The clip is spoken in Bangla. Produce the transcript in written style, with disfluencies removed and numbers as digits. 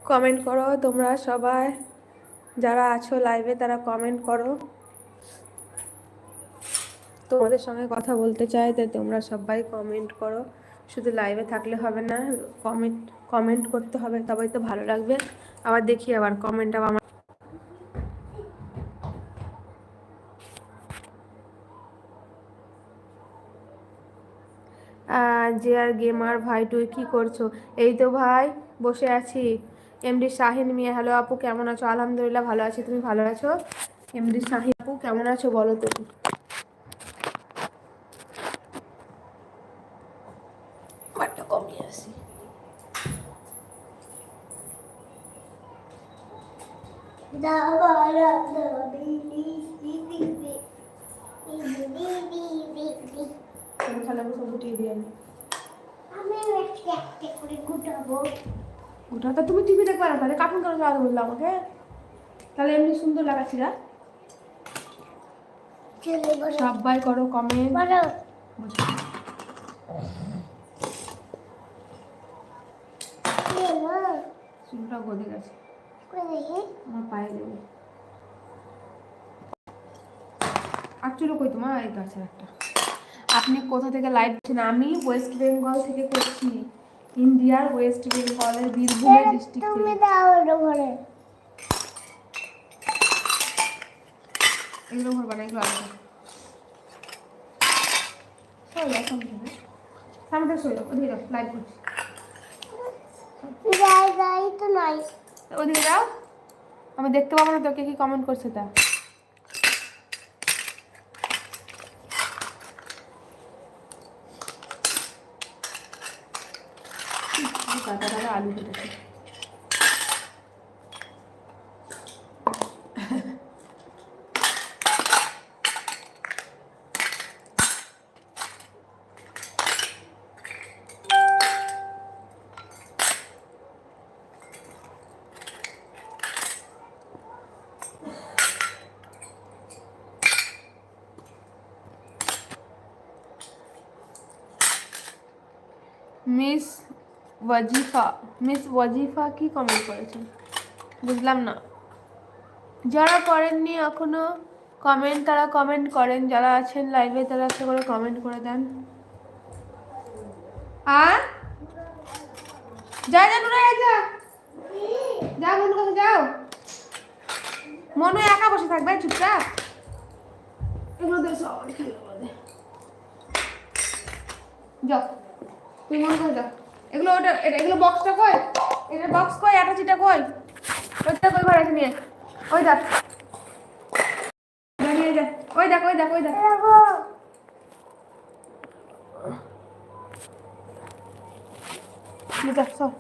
কমেন্ট করো তোমরা সবাই যারা আছো লাইভে, তারা কমেন্ট করো। তোমাদের সঙ্গে কথা বলতে চাই, তাই তোমরা সবাই কমেন্ট করো। শুধু লাইভে থাকলে হবে না, কমেন্ট করতে হবে, তবেই তো ভালো লাগবে। আবার দেখি আবার কমেন্ট আবার যে আর গেমার ভাই, তুই কি করছো? এই তো ভাই বসে আছি। এমডি শাহিন মিয়া, হ্যালো আপু, কেমন আছো? আলহামদুলিল্লাহ ভালো আছি, তুমি ভালো আছো? এমডি শাহিন আপু কেমন আছো বলো তো? কমিয়ে আসি। গোটাটা তুমি টিভি দেখবে না, তাহলে কার্টুন কেন চালাতে বললো আমাকে? তাহলে এমনি সুন্দর লাগাচ্ছি না? সবাই করো কমেন্ট। চুলটা গদে গেছে আমার পায়ে দেবে। আর চুলো কই তোমার? এই গাছের একটা। আপনি কোথা থেকে লাইভ করছেন? আমি ওয়েস্ট বেঙ্গল থেকে করছি, ইন্ডিয়ার ওয়েস্ট বেঙ্গলের বীরভূম ডিস্ট্রিক্ট থেকে। এগুলো ভরবা না, এগুলো আসবে। সামনে শোলো, ওদিকে যাও, লাইভ করছি। ওদিকে যাও, আমি দেখতে পাবো না তোকে কি কমেন্ট করছে তা। আলু কেটেছে। মিস ওয়াজিফা কি কমেন্ট করেছেন বুঝলাম না। যারা করেননি এখনো কমেন্ট, তারা কমেন্ট করেন। যারা আছেন লাইভে তারা একটা করে কমেন্ট করে দেন। আর যা যা নুরা, যা যা মনু কাছে যাও। মনু একা বসে থাকবে চুপচাপ। এগুলো দিয়ে সবাই খেলে বলে যাও, তুই মনে করে যাও। এগুলো ওটা, এগুলো বক্সটা কই? এটা বক্স কই? অ্যাটাচিটা কই? ওইটা কই ঘরে নিয়ে? ওই দেখ, নিয়ে যা। ওই দেখ, ওই দেখ, ওই দেখ। যা সব